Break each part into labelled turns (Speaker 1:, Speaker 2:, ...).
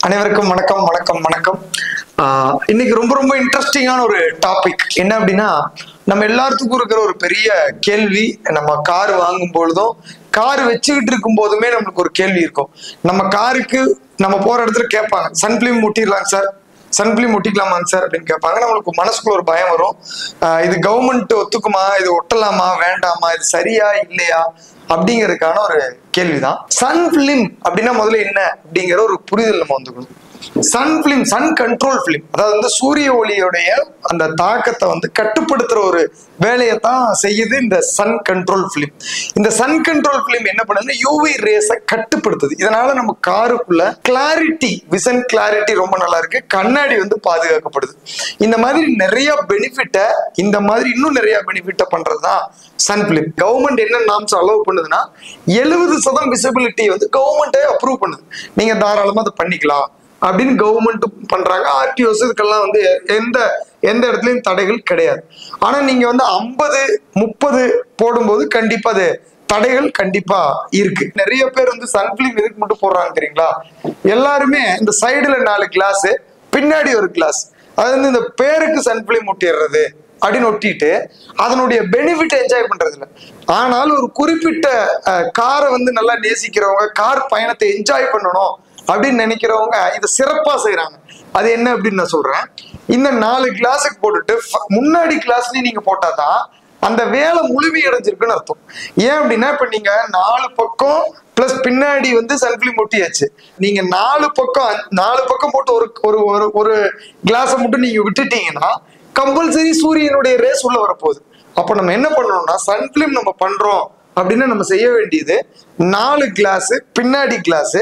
Speaker 1: அனைவருக்கும் வணக்கம் வணக்கம் வணக்கம். இன்னைக்கு ரொம்ப ரொம்ப இன்ட்ரெஸ்டிங்கான ஒரு டாபிக் என்ன அப்படின்னா, நம்ம எல்லாத்துக்கும் இருக்கிற ஒரு பெரிய கேள்வி. நம்ம கார் வாங்கும் பொழுதும் கார் வச்சுக்கிட்டு இருக்கும் போதுமே நம்மளுக்கு ஒரு கேள்வி இருக்கும். நம்ம காருக்கு நம்ம போற இடத்துல கேட்பாங்க, சன்ஃபிலிம் ஒட்டிடலாம் சார், சன்ஃபிலிம் ஒட்டிக்கலாமாங்க சார் அப்படின்னு கேட்பாங்க. நம்மளுக்கு மனசுக்குள்ள ஒரு பயம் வரும். இது கவர்மெண்ட் ஒத்துக்குமா, இது ஒட்டலாமா வேண்டாமா, இது சரியா இல்லையா அப்படிங்கிறதுக்கான ஒரு கேள்விதான். சன்ஃபிலிம் அப்படின்னா முதல்ல என்ன அப்படிங்கிற ஒரு புரிதல் நம்ம வந்துக்கணும். சன்ஃபிலிம், சன் கண்ட்ரோல் பிலிம், அதாவது வந்து சூரிய ஒளியோடைய அந்த தாக்கத்தை வந்து கட்டுப்படுத்துற ஒரு வேலையை தான் செய்யுது இந்த சன் கண்ட்ரோல் பிலிம். இந்த சன் கண்ட்ரோல் பிலிம் என்ன பண்ணுதுன்னா யூவி ரேஸை கட்டுப்படுத்துது. இதனால நம்ம காருக்குள்ள கிளாரிட்டி, விசன் கிளாரிட்டி ரொம்ப நல்லா இருக்கு. கண்ணாடி வந்து பாதுகாக்கப்படுது. இந்த மாதிரி நிறைய பெனிஃபிட்டை, இந்த மாதிரி இன்னும் நிறைய பெனிஃபிட்டை பண்றதுதான் சன் பிலிம். கவர்மெண்ட் என்ன நாம்ஸ் அலோவ் பண்ணுதுன்னா 70% விசிபிலிட்டி வந்து கவர்மெண்டே அப்ரூவ் பண்ணுது. நீங்க தாராளமா அதை பண்ணிக்கலாம் அப்படின்னு கவர்மெண்ட் பண்றாங்க. ஆர்டிஓஸ் இதுக்கெல்லாம் வந்து எந்த இடத்துலயும் தடைகள் கிடையாது. ஆனா நீங்க வந்து 50-30 போடும்போது கண்டிப்பா அது தடைகள் கண்டிப்பா இருக்கு. நிறைய பேர் வந்து சன்ஃபிலிம் எதுக்கு மட்டும் போடுறாங்க தெரியுங்களா? எல்லாருமே இந்த சைடுல 4 கிளாஸ், பின்னாடி ஒரு கிளாஸ், அது வந்து இந்த பேருக்கு சன்ஃபிலிம் ஒட்டிடுறது அப்படின்னு ஒட்டிட்டு அதனுடைய பெனிஃபிட் என்ஜாய் பண்றது இல்லை. ஆனால் ஒரு குறிப்பிட்ட காரை வந்து நல்லா நேசிக்கிறவங்க, கார் பயணத்தை என்ஜாய் பண்ணணும் அப்படின்னு நினைக்கிறவங்க இதை சிறப்பா செய்யறாங்க. அது என்ன அப்படின்னு நான் சொல்றேன். இந்த 4 கிளாஸுக்கு போட்டுட்டு முன்னாடி கிளாஸ்லயும் நீங்க போட்டாதான் அந்த வேலை முழுமையடைஞ்சிருக்குன்னு அர்த்தம். ஏன் அப்படின்னா இப்ப நீங்க 4 பக்கம் பிளஸ் பின்னாடி வந்து சன்ஃபிலிம் ஒட்டியாச்சு. நீங்க 4 பக்கம் போட்டு ஒரு கிளாஸை மட்டும் நீங்க விட்டுட்டீங்கன்னா கம்பல்சரி சூரியனுடைய ரேஸ் உள்ள வரப்போகுது. அப்ப நம்ம என்ன பண்ணணும்னா, சன்ஃபிலிம் நம்ம பண்றோம் அப்படின்னா நம்ம செய்ய வேண்டியது 4 கிளாஸ், பின்னாடி கிளாஸ்,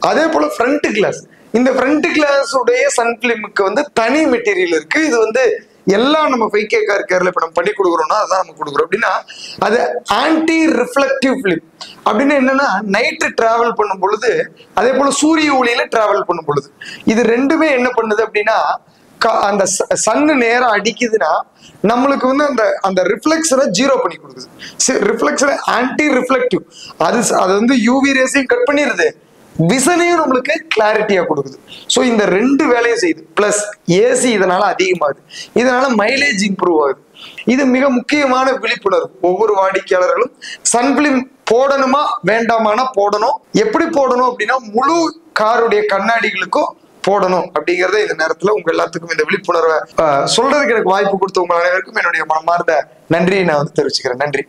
Speaker 1: அதே போல ஃப்ரண்ட் கிளாஸ். இந்த ஃப்ரண்ட் கிளாஸ் உடைய சன்ஃபிலிமுக்கு வந்து தனி மெட்டீரியல் இருக்கு. இது வந்து எல்லாம் நம்ம ஃபைகே கார் கேர்ல இப்ப நம்ம பண்ணி கொடுக்குறோம்னா அதான் நம்ம கொடுக்குறோம். அப்படின்னா அது ஆன்டி ரிஃப்ளெக்டிவ் பிலிம். அப்படின்னு என்னன்னா, நைட்டு டிராவல் பண்ணும் பொழுது, அதே போல சூரிய ஒளியில டிராவல் பண்ணும் பொழுது, இது ரெண்டுமே என்ன பண்ணுது அப்படின்னா, அந்த சன்னு நேரம் அடிக்குதுன்னா நம்மளுக்கு வந்து அந்த ரிஃப்ளெக்ஷனை 0 பண்ணி கொடுக்குது. ரிஃப்ளெக்ஷன் ஆன்டி ரிஃப்ளெக்டிவ், அது வந்து யூவி ரேஸையும் கட் பண்ணிடுது, விசனையும் நம்மளுக்கு கிளாரிட்டியா கொடுக்குது. ஸோ இந்த 2 வேலையும் செய்யுது. பிளஸ் ஏசி இதனால அதிகமாகுது, இதனால மைலேஜ் இம்ப்ரூவ் ஆகுது. இது மிக முக்கியமான விழிப்புணர்வு. ஒவ்வொரு வாடிக்கையாளர்களும் சன்ஃபிலிம் போடணுமா வேண்டாமானா போடணும். எப்படி போடணும் அப்படின்னா முழு காருடைய கண்ணாடிகளுக்கும் போடணும் அப்படிங்கறத இந்த நேரத்துல உங்க எல்லாத்துக்கும் இந்த விழிப்புணர்வை சொல்றதுக்கு எனக்கு வாய்ப்பு கொடுத்த உங்க அனைவருக்கும் என்னுடைய மனமார்ந்த நன்றியை நான் வந்து தெரிவிச்சுக்கிறேன். நன்றி.